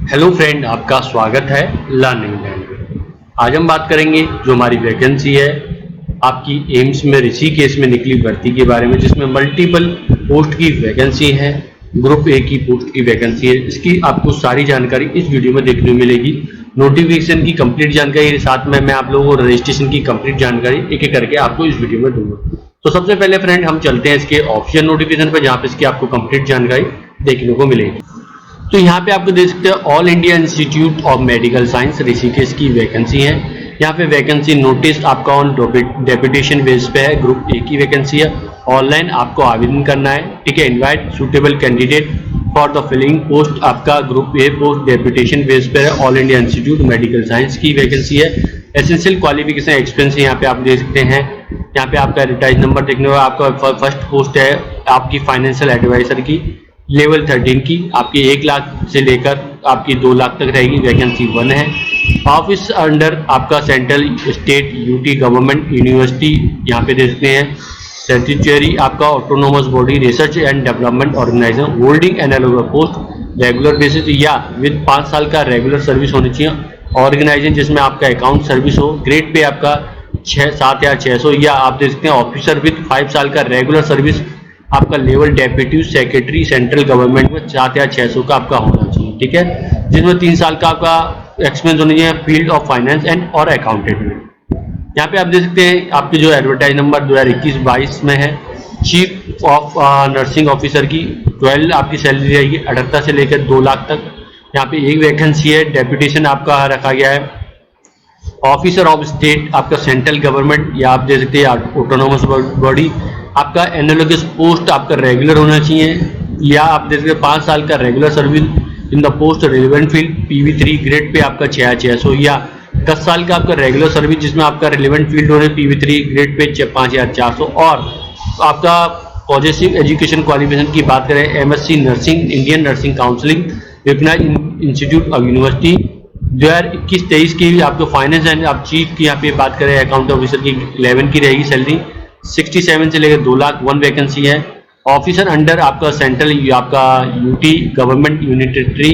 Hello friend, आपका स्वागत है लर्निंग लैंड में। आज हम बात करेंगे जो हमारी वैकेंसी है आपकी एम्स में ऋषिकेश में निकली भर्ती के बारे में, जिसमें मल्टीपल पोस्ट की वैकेंसी है। ग्रुप ए की पोस्ट की वैकेंसी है। इसकी आपको सारी जानकारी इस वीडियो में देखने को मिलेगी। नोटिफिकेशन की कंप्लीट जानकारी के साथ में मैं आप लोगों को रजिस्ट्रेशन की कंप्लीट जानकारी एक एक करके आपको इस वीडियो में दूंगा। तो सबसे पहले फ्रेंड हम चलते हैं इसके ऑफिशियल नोटिफिकेशन पर, जहाँ पे इसकी आपको कंप्लीट जानकारी देखने को मिलेगी। तो यहाँ पे आपको देख सकते हैं all India institute of medical science Rishikesh की वैकेंसी है। यहाँ पे वैकेंसी नोटिस आपका ऑन डेपुटेशन बेस पे है। ग्रुप ए की वैकेंसी है। ऑनलाइन आपको आवेदन करना है, ठीक है। Invite suitable candidate for the filling post आपका group A post deputation base पे है। All India institute medical science की वैकेंसी है। एसेंशियल क्वालिफिकेशन एक्सपीरियंस यहाँ पे आप देख सकते हैं। यहाँ पे आपका एडवर्टाइज नंबर देखने को आपका फर्स्ट पोस्ट है आपकी फाइनेंशियल एडवाइजर की लेवल 13 की, आपकी 1 लाख से लेकर आपकी 2 लाख तक रहेगी। वैकेंसी 1 है। ऑफिस अंडर आपका central state UT government university यहाँ पे दे सकते हैं। स्टैट्यूटरी आपका autonomous body research and development organisation holding analogue post regular basis या विद 5 साल का रेगुलर सर्विस होनी चाहिए। ऑर्गेनाइजेशन जिसमें आपका अकाउंट सर्विस हो। ग्रेड पे आपका 7 या 600 या आप देख सकते हैं ऑफिसर विद 5 साल का रेगुलर सर्विस आपका level deputy secretary central government में 7 या 600 का आपका होना चाहिए, ठीक है। जिसमें 3 साल का आपका एक्सपीरियंस होना चाहिए फील्ड ऑफ फाइनेंस एंड और अकाउंटेंट में। यहाँ पे आप देख सकते हैं आपके जो एडवर्टाइज नंबर 2021-22 में है। चीफ ऑफ नर्सिंग ऑफिसर की 12 आपकी सैलरी रहेगी 78 से लेकर 2 लाख तक। यहाँ पे एक वैकेंसी है। डेप्यूटेशन आपका रखा गया है। ऑफिसर ऑफ स्टेट आपका सेंट्रल गवर्नमेंट या आप देख सकते हैं ऑटोनोमस बॉडी आपका एनालॉगस पोस्ट आपका रेगुलर होना चाहिए या आप देख सकते हैं 5 साल का regular service in the post relevant field PV3 grade pay आपका 600 या 10 साल का आपका रेगुलर सर्विस जिसमें आपका रिलेवेंट फील्ड हो रहा है PV3 ग्रेड पे 5400। और आपका पॉजिटिव एजुकेशन क्वालिफिकेशन की बात करें MSc nursing Indian nursing counselling recognised institute of university 2021-23 की आपको फाइनेंस एंड आप चीफ की यहाँ पे बात करें अकाउंट ऑफिसर की 11 की रहेगी सैलरी 67 से लेकर 2 लाख 1 वैकेंसी है। ऑफिसर अंडर आपका सेंट्रल आपका यूटी गवर्नमेंट यूनिटरी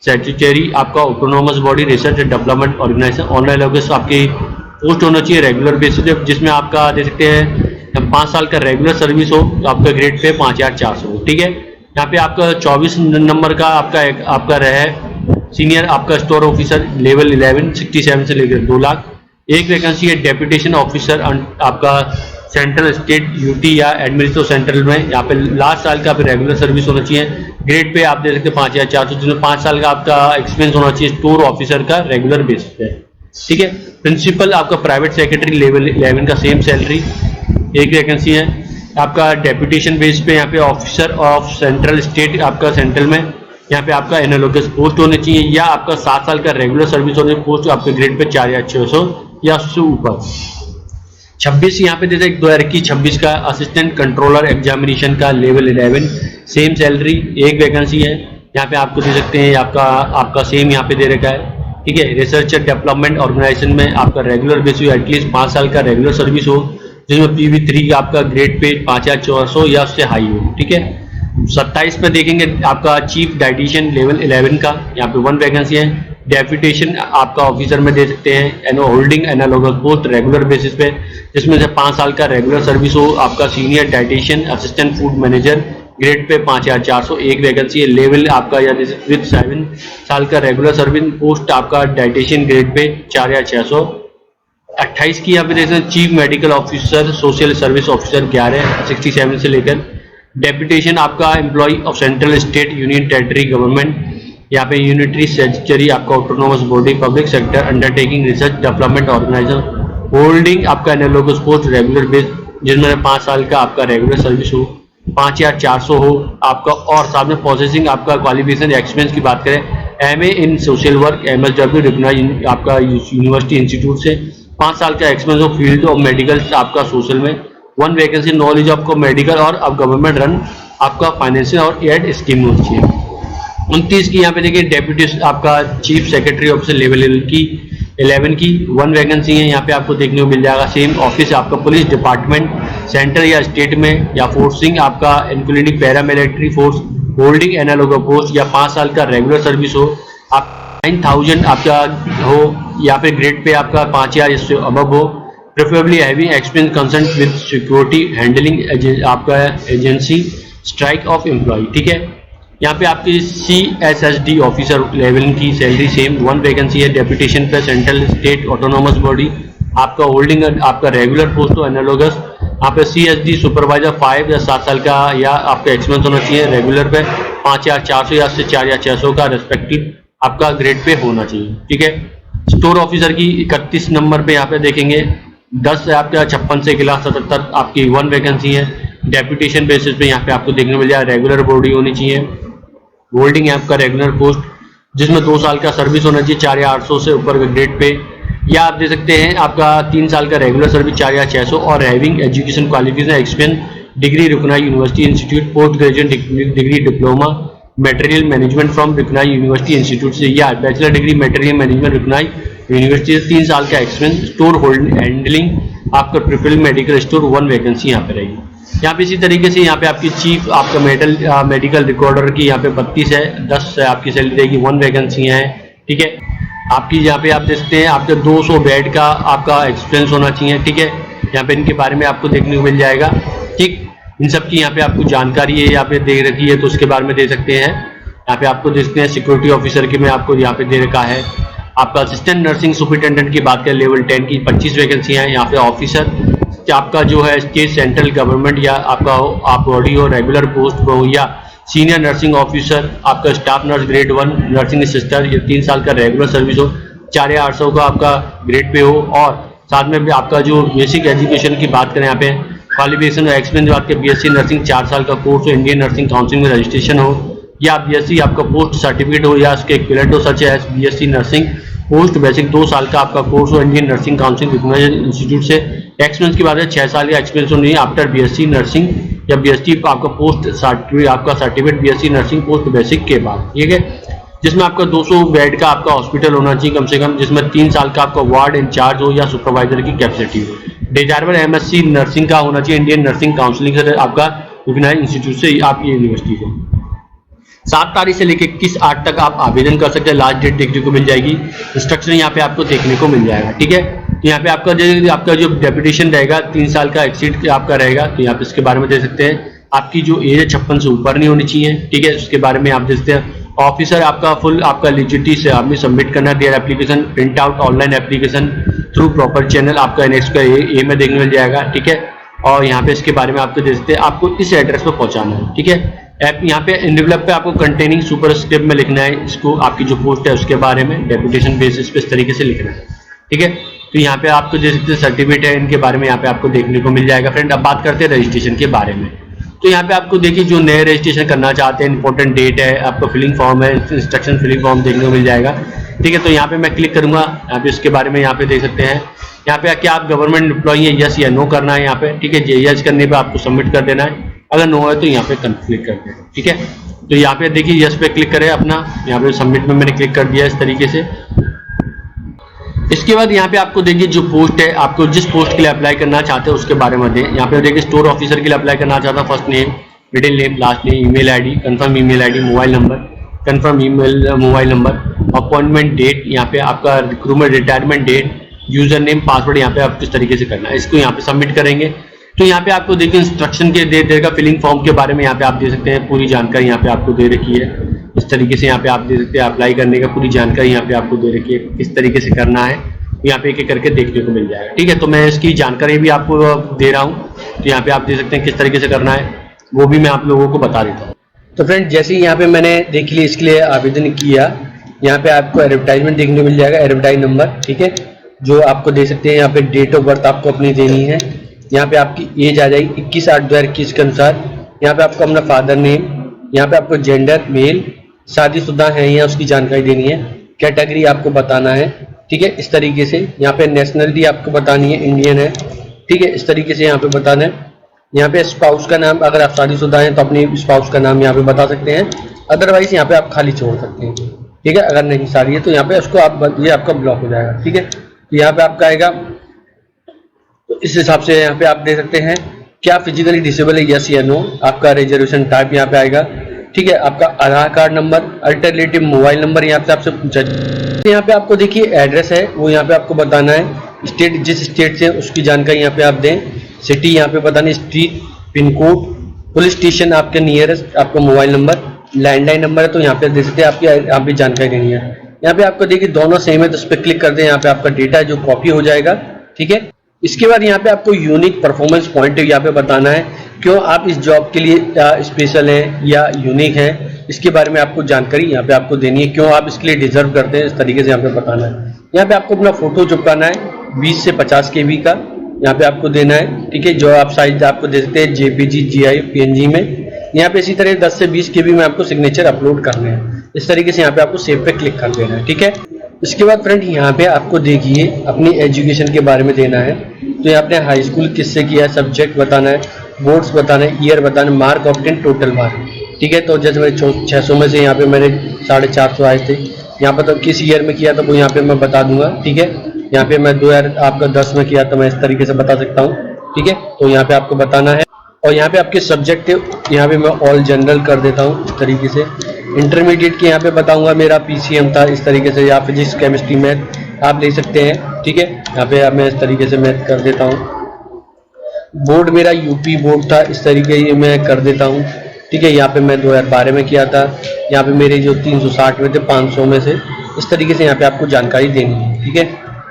स्टैट्यूटरी आपका autonomous body research and development organisation online लोगस आपकी पोस्ट होना चाहिए रेगुलर बेसिस जिसमें आपका दे सकते हैं 5 साल का रेगुलर सर्विस हो आपका ग्रेड पे 5400, ठीक है। यहाँ पे आपका 24 नंबर का आपका रहे सीनियर आपका स्टोर ऑफिसर लेवल 11 67 से लेकर 2 लाख। एक वैकेंसी है डेप्यूटेशन ऑफिसर आपका सेंट्रल स्टेट यूटी या एडमिनिस्ट्रेटिव सेंट्रल में। यहाँ पे लास्ट साल का रेगुलर सर्विस होना चाहिए। ग्रेड पे आप दे सकते हैं 5400 जिसमें 5 साल का आपका एक्सपीरियंस होना चाहिए स्टोर ऑफिसर का रेगुलर बेसिस पे, ठीक है। प्रिंसिपल आपका प्राइवेट सेक्रेटरी लेवल 11 का सेम सैलरी एक वैकेंसी है। आपका डेप्यूटेशन बेस पे यहाँ पे ऑफिसर ऑफ सेंट्रल स्टेट आपका सेंट्रल में यहाँ पे आपका एनालॉगस पोस्ट होने चाहिए या आपका 7 साल का रेगुलर सर्विस होने पोस्ट आपके ग्रेड पे 4600 या उससे ऊपर। 26 यहाँ पे जैसे 2021-26 का असिस्टेंट कंट्रोलर एग्जामिनेशन का लेवल 11 सेम सैलरी एक वैकेंसी है। यहाँ पे आपको दे सकते हैं आपका सेम यहाँ पे दे रखा है, ठीक है। रिसर्च डेवलपमेंट ऑर्गेनाइजेशन में आपका रेगुलर बेसिस एटलीस्ट 5 साल का रेगुलर सर्विस हो जिसमें PV3 आपका ग्रेड पे 5400 या उससे हाई हो, ठीक है। 27 में देखेंगे आपका चीफ डाइटिशियन लेवल 11 का यहाँ पे 1 वैकेंसी है। डेप्यूटेशन आपका ऑफिसर में दे सकते हैं holding analogous post regular basis पे जिसमें से 5 साल का रेगुलर सर्विस हो आपका senior dietitian assistant food manager grade pay 5400 एक वैकेंसी है। लेवल आपका या विद 7 साल का रेगुलर सर्विस पोस्ट आपका डाइटिशियन ग्रेड पे 4 या 600। 28 की यहाँ पे देखते हैं chief medical officer social service officer 11 67 से लेकर। डेप्यूटेशन आपका employ of central state union territory government यहाँ पे यूनिटरी स्टैट्यूटरी आपका autonomous body public sector undertaking research development organisation holding आपका एनालॉगस पोस्ट रेगुलर बेस जिसमें 5 साल का आपका रेगुलर सर्विस हो 5400 हो आपका। और साथ में प्रोसेसिंग आपका क्वालिफिकेशन एक्सपीरियंस की बात करें MA इन सोशल वर्क MSW रिकॉग्नाइज्ड आपका यूनिवर्सिटी इंस्टीट्यूट से 5 साल का एक्सपीरियंस हो फील्ड ऑफ मेडिकल आपका सोशल में 1 वैकेंसी नॉलेज आपको मेडिकल और अब गवर्नमेंट रन आपका फाइनेंशियल और एड स्कीम होनी चाहिए। 29 की यहाँ पे देखिए डेप्यूटी आपका चीफ सेक्रेटरी ऑफिसर लेवल की 11 की 1 वैकेंसी है। यहाँ पे आपको देखने को मिल जाएगा सेम ऑफिस आपका पुलिस डिपार्टमेंट सेंटर या स्टेट में या फोर्सिंग आपका including paramilitary force holding analogue post या 5 साल का रेगुलर सर्विस हो आप 9000 आपका हो या फिर ग्रेड पे आपका 5000 इससे अबव हो, preferably having experience concern with security handling आपका एजेंसी स्ट्राइक ऑफ एम्प्लॉय। ठीक है, यहाँ पे आपकी CSSD ऑफिसर लेवल की सैलरी सेम 1 वैकेंसी है, डेप्यूटेशन पे सेंट्रल स्टेट ऑटोनोमस बॉडी, आपका होल्डिंग आपका रेगुलर पोस्ट हो एनालोगस, यहाँ पे CSD सुपरवाइजर 5 या 7 साल का या आपका एक्सपीरियंस होना चाहिए, रेगुलर पे 5400 या से 4600 का रेस्पेक्टिव आपका ग्रेड पे होना चाहिए। ठीक है, स्टोर ऑफिसर की 31 नंबर पे यहाँ पे देखेंगे 10 से आपका 56 से 1,77 आपकी 1 वैकेंसी है, डेप्यूटेशन बेसिस पे यहाँ पे आपको देखने को मिल जाए, रेगुलर बॉडी होनी चाहिए, होल्डिंग है आपका रेगुलर पोस्ट जिसमें 2 साल का सर्विस होना चाहिए 4800 से ऊपर के ग्रेड पे, या आप दे सकते हैं आपका 3 साल का रेगुलर सर्विस 4600 और having education qualification experience degree recognised university institute, post graduate degree diploma material management from recognised university institute से, या bachelor degree material management recognised university से 3 साल का एक्सपीरियंस, स्टोर होल्डिंग हैंडलिंग आपका प्रिफरेबल मेडिकल स्टोर 1 वैकेंसी यहाँ पे रहेगी। यहाँ पे इसी तरीके से यहाँ पे आपकी चीफ आपका मेडिकल रिकॉर्डर की यहाँ पे 32 है, 10 से आपकी सैलरी रहेगी, 1 वैकेंसी है। ठीक है, आपकी यहाँ पे आप देखते हैं आपके 200 बेड का आपका एक्सपीरियंस होना चाहिए। ठीक है, यहाँ पे इनके बारे में आपको देखने को मिल जाएगा। ठीक, इन सब की यहाँ पे आपको जानकारी है यहाँ पे दे रखी है तो उसके बारे में दे सकते हैं। यहाँ पे आपको देखते हैं सिक्योरिटी ऑफिसर की में आपको यहाँ पे दे रखा है। आपका असिस्टेंट नर्सिंग सुपरिटेंडेंट की बात करें लेवल 10 की 25 वैकेंसियाँ हैं। यहाँ पे ऑफिसर आपका जो है स्टेट सेंट्रल गवर्नमेंट या आपका आप बॉडी हो रेगुलर पोस्ट हो, या सीनियर नर्सिंग ऑफिसर आपका staff nurse grade 1 nursing sister, ये 3 साल का रेगुलर सर्विस हो, 4800 का आपका ग्रेड पे हो, और साथ में भी आपका जो बेसिक एजुकेशन की बात करें यहाँ पे क्वालिफिकेशन और एक्सपीरियंस आपके BSc नर्सिंग 4 साल का कोर्स हो, इंडियन नर्सिंग काउंसिल में रजिस्ट्रेशन हो, या BSc आपका पोस्ट सर्टिफिकेट हो या उसके इक्विवेलेंट हो such as BSc nursing post basic 2 साल का आपका कोर्स हो Indian nursing council recognised institute से। एक्सपीरियंस की बात है 6 साल का एक्सपीरियंस होनी है आफ्टर BSc नर्सिंग या BSc आपका पोस्ट सर्टिफिकेट आपका certificate BSc nursing post basic के बाद। ठीक है, जिसमें आपका 200 बेड का आपका हॉस्पिटल होना चाहिए कम से कम, जिसमें 3 साल का आपका वार्ड इंचार्ज हो या सुपरवाइजर की कैपेसिटी हो, डिजायरेबल MSc नर्सिंग का होना चाहिए इंडियन नर्सिंग काउंसिलिंग से आपका रिकॉग्नाइज्ड इंस्टीट्यूट से आपकी यूनिवर्सिटी से। 7 तारीख से लेकर 21/8 तक आप आवेदन कर सकते हैं, लास्ट डेट देखने को मिल जाएगी। इंस्ट्रक्शन यहाँ पे आपको देखने को मिल जाएगा। ठीक है, तो यहाँ पे आपका जो डेप्यूटेशन रहेगा 3 साल का एक्सीड आपका रहेगा, तो यहाँ पे इसके बारे में दे सकते हैं। आपकी जो एज है 56 से ऊपर नहीं होनी चाहिए। ठीक है, उसके बारे में आप दे सकते हैं। ऑफिसर आपका फुल आपका एलिजिबिलिटी से आपने सबमिट करना their application print out online application through proper channel आपका नेक्स्ट का ए में देखने मिल जाएगा। ठीक है, और यहाँ पे इसके बारे में आपको दे सकते हैं, आपको इस एड्रेस पर पहुंचाना है। ठीक है, ऐप यहाँ पे एनवेलप पे आपको कंटेनिंग सुपरस्क्रिप्ट में लिखना है इसको, आपकी जो पोस्ट है उसके बारे में डेप्यूटेशन बेसिस पे इस तरीके से लिखना है। ठीक है, तो यहाँ पे आपको दे सकते हैं सर्टिफिकेट है, इनके बारे में यहाँ पे आपको देखने को मिल जाएगा। फ्रेंड, अब बात करते हैं रजिस्ट्रेशन के बारे में। तो यहाँ पे आपको देखिए जो नए रजिस्ट्रेशन करना चाहते हैं इंपॉर्टेंट डेट है, आपका फिलिंग फॉर्म है, इंस्ट्रक्शन फिलिंग फॉर्म देखने को मिल जाएगा। ठीक है, तो यहाँ पे मैं क्लिक करूंगा, यहाँ पे इसके बारे में यहाँ पे देख सकते हैं। यहाँ पे क्या आप गवर्नमेंट एम्प्लॉई है, यस या नो करना है यहाँ पे। ठीक है, यस करने पे आपको सबमिट कर देना है, अगर नो है तो यहाँ पे क्लिक कर देना। ठीक है, तो यहाँ पे देखिए यस पे क्लिक करें अपना, यहाँ पे सबमिट में मैंने क्लिक कर दिया इस तरीके से। इसके बाद यहाँ पे आपको देखिए जो पोस्ट है, आपको जिस पोस्ट के लिए अप्लाई करना चाहते हैं उसके बारे में दें। यहाँ पे देखिए स्टोर ऑफिसर के लिए अप्लाई करना चाहता हूँ, first name, middle name, last name, email ID, confirm email ID, mobile number, confirm email mobile number, appointment date, यहाँ पे आपका recruitment retirement date, user name, password यहाँ पे आप किस तरीके से करना है, इसको यहाँ पे सबमिट करेंगे। तो यहाँ पे आपको देखिए इंस्ट्रक्शन के दे देगा, फिलिंग फॉर्म के बारे में यहाँ पे आप दे सकते हैं, पूरी जानकारी यहाँ पे आपको दे रखी है। इस तरीके से यहाँ पे आप दे सकते हैं, अप्लाई करने का पूरी जानकारी यहाँ पे आपको दे रखी है, किस तरीके से करना है यहाँ पे एक एक करके देखने को मिल जाएगा। ठीक है, तो मैं इसकी जानकारी भी आपको दे रहा हूँ, तो यहाँ पे आप दे सकते हैं किस तरीके से करना है, वो भी मैं आप लोगों को बता देता हूँ। तो फ्रेंड, जैसे ही यहाँ पे मैंने देख लिया, इसके लिए आवेदन किया, यहाँ पे आपको एडवर्टाइजमेंट देखने को मिल जाएगा, एडवर्टाइज नंबर। ठीक है, जो आपको दे सकते हैं। यहाँ पे डेट ऑफ बर्थ आपको अपनी देनी है, यहाँ पे आपकी एज आ जाएगी 21/8/2021 के अनुसार। यहाँ पे आपको अपना फादर नेम, यहाँ पे आपको जेंडर मेल, शादीशुदा है या उसकी जानकारी देनी है, कैटेगरी आपको बताना है। ठीक है, इस तरीके से यहाँ पे नेशनलिटी आपको बतानी है, इंडियन है। ठीक है, इस तरीके से यहाँ पे बताना है। यहाँ पे स्पाउस का नाम, अगर आप शादीशुदा हैं तो अपने स्पाउस का नाम यहाँ पे बता सकते हैं, अदरवाइज यहाँ पे आप खाली छोड़ सकते हैं। ठीक है, अगर नहीं शादी है तो यहाँ पे उसको आप ये आपका ब्लॉक हो जाएगा। ठीक है, तो यहाँ पे आपका आएगा, तो इस हिसाब से यहाँ पे आप दे सकते हैं क्या फिजिकली डिसेबल है, यस या नो, आपका रिजर्वेशन टाइप यहाँ पे आएगा। ठीक ठीक है, आपका Aadhaar card number, alternative mobile number यहाँ पे आपसे पूछा जाए। यहाँ पे आपको देखिए एड्रेस है वो यहाँ पे आपको बताना है, स्टेट जिस स्टेट से उसकी जानकारी यहाँ पे आप दें, सिटी यहाँ पे बतानी, street, pin code, police station आपके नियरेस्ट, आपका मोबाइल नंबर, लैंडलाइन नंबर है तो यहाँ पे दे सकते हैं, आपकी यहाँ पे जानकारी देनी है। यहाँ पे आपको देखिए दोनों सेम है तो उस पर क्लिक कर दें, यहाँ पे आपका डेटा जो कॉपी हो जाएगा। ठीक है, इसके बाद यहाँ पे आपको यूनिक परफॉर्मेंस पॉइंट यहाँ पे बताना है, क्यों आप इस जॉब के लिए स्पेशल हैं या यूनिक हैं, इसके बारे में आपको जानकारी यहाँ पे आपको देनी है, क्यों आप इसके लिए डिजर्व करते हैं, इस तरीके से यहाँ पे बताना है। यहाँ पे आपको अपना फोटो चिपकाना है 20 से 50 KB का यहाँ पे आपको देना है। ठीक है, जो आप साइज आपको दे सकते हैं JPG, GIF, PNG में। यहाँ पे इसी तरह 10 से 20 KB में आपको सिग्नेचर अपलोड करने हैं, इस तरीके से यहाँ पे आपको सेव पे क्लिक कर देना है। ठीक है, इसके बाद फ्रेंड यहाँ पे आपको देखिए अपनी एजुकेशन के बारे में देना है, तो यहाँ पे हाई स्कूल किससे किया है, सब्जेक्ट बताना है, बोर्ड्स बताना है, ईयर बताना है, मार्क ऑब्टेन, टोटल मार्क। ठीक है, तो जैसे मेरे 600 में से यहाँ पे मेरे 450 आए थे, यहाँ पर तो किस ईयर में किया था वो यहाँ पे मैं बता दूंगा। ठीक है, यहाँ पे मैं 2010 में किया तो मैं इस तरीके से बता सकता हूँ। ठीक है, तो यहाँ पे आपको बताना है, और यहाँ पे आपके सब्जेक्ट यहाँ पे मैं ऑल जनरल कर देता हूँ इस तरीके से। इंटरमीडिएट के यहाँ पे बताऊंगा मेरा PCM था इस तरीके से, या फिजिक्स, केमिस्ट्री, मैथ आप ले सकते हैं। ठीक है, यहाँ पे मैं इस तरीके से मैथ कर देता हूँ। बोर्ड मेरा UP बोर्ड था, इस तरीके से मैं कर देता हूँ। ठीक है, यहाँ पे मैं 2012 में किया था, यहाँ पे मेरे जो 360 में थे 500 में से, इस तरीके से यहाँ पे आपको जानकारी देनी है। ठीक है,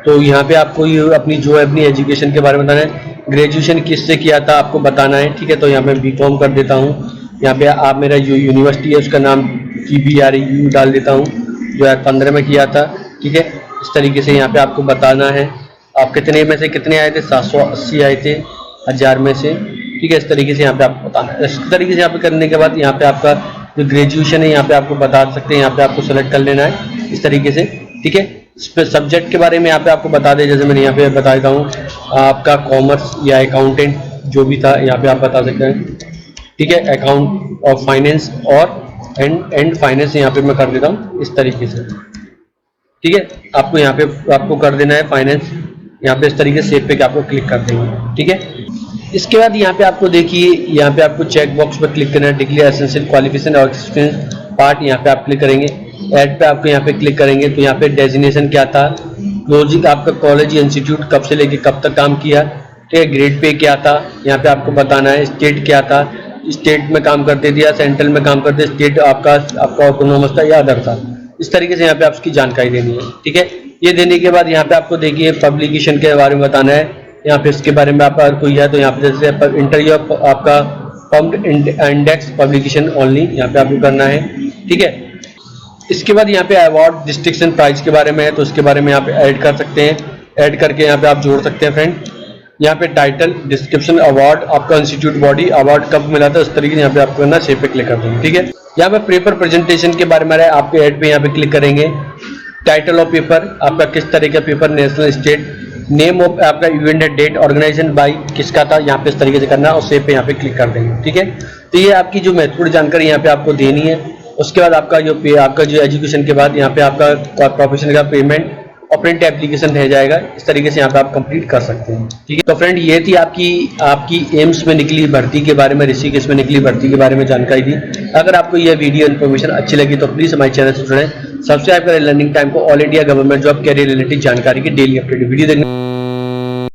तो यहाँ पे आपको ये अपनी जो है अपनी एजुकेशन के बारे में बताना है, ग्रेजुएशन किससे किया था आपको बताना है। ठीक है, तो यहाँ पे BCom कर देता हूँ। यहाँ पे आप मेरा जो यूनिवर्सिटी है उसका नाम GBRU डाल देता हूँ, 2015 में किया था। ठीक है, इस तरीके से यहाँ पे आपको बताना है आप कितने में से कितने आए थे, 780 आए थे 1000 में से। ठीक है, इस तरीके से यहाँ पे आपको बताना है। इस तरीके से यहाँ पे करने के बाद यहाँ पे आपका जो ग्रेजुएशन है यहाँ पे आपको बता सकते हैं, यहाँ पे आपको सेलेक्ट कर लेना है इस तरीके से। ठीक है, सब्जेक्ट के बारे में यहाँ पे आपको बता दें, जैसे मैंने यहाँ पे बता देता हूँ आपका कॉमर्स या अकाउंटेंट जो भी था यहाँ पे आप बता सकते हैं। ठीक है, अकाउंट और फाइनेंस और एंड फाइनेंस यहाँ पे मैं कर देता हूँ इस तरीके से। ठीक है, आपको यहाँ पे आपको कर देना है फाइनेंस, यहाँ पे इस तरीके से सेव पे आपको क्लिक कर देंगे। ठीक है, इसके बाद यहाँ पे आपको देखिए यहाँ पे आपको चेक बॉक्स पर क्लिक करना है, डिक्लेयर एसेंशियल क्वालिफिकेशन और एक्सपीरियंस पार्ट, यहाँ पे आप क्लिक करेंगे। ऐड पे आपको यहाँ पे क्लिक करेंगे तो यहाँ पे डेजिग्नेशन क्या था, क्लोजिंग आपका कॉलेज इंस्टीट्यूट कब से लेके कब तक काम किया। ठीक है, ग्रेड पे क्या था यहाँ पे आपको बताना है, स्टेट क्या था, स्टेट में काम करते थे या सेंट्रल में काम करते, स्टेट आपका ऑटोनोमस था या अदर था, इस तरीके से यहाँ पे आपकी जानकारी देनी है। ठीक है, ये देने के बाद यहाँ पे आपको देखिए पब्लिकेशन के बारे में बताना है, यहाँ पे इसके बारे में आप अगर कोई है तो यहाँ पे जैसे इंटरव्यू आपका पम्प्ड इंडेक्स पब्लिकेशन ओनली यहाँ पे आपको करना है। ठीक है, इसके बाद यहाँ पे अवार्ड डिस्ट्रिक्शन प्राइज के बारे में है तो उसके बारे में यहाँ पे ऐड कर सकते हैं, ऐड करके यहाँ पे आप जोड़ सकते हैं फ्रेंड। यहाँ पे टाइटल, डिस्क्रिप्शन, अवार्ड, आपका इंस्टीट्यूट बॉडी, अवार्ड कब मिला था, उस तरीके से यहाँ पे आपको करना, सेव पे क्लिक कर देंगे। ठीक है, यहाँ पे पेपर प्रेजेंटेशन के बारे में है, आपके ऐड पे यहाँ पे क्लिक करेंगे। टाइटल ऑफ पेपर आपका किस तरह का paper, national, state, name of आपका इवेंट है, डेट, ऑर्गेनाइजेशन बाय किसका था, यहाँ पे इस तरीके से करना और सेव पे यहाँ पे क्लिक कर देंगे। ठीक है, तो ये आपकी जो महत्वपूर्ण जानकारी यहाँ पे आपको देनी है। उसके बाद आपका जो एजुकेशन के बाद यहाँ पे आपका प्रोफेशन का पेमेंट और प्रिंट एप्लीकेशन रह जाएगा, इस तरीके से यहाँ पे आप कंप्लीट कर सकते हैं। ठीक है, तो फ्रेंड ये थी आपकी एम्स में निकली भर्ती के बारे में, ऋषिकेश में निकली भर्ती के बारे में जानकारी दी। अगर आपको यह वीडियो इन्फॉर्मेशन अच्छी लगी तो प्लीज हमारे चैनल से जुड़ें, सब्सक्राइब करें लर्निंग टाइम को, all India government job career related जानकारी की डेली अपडेट वीडियो देखने।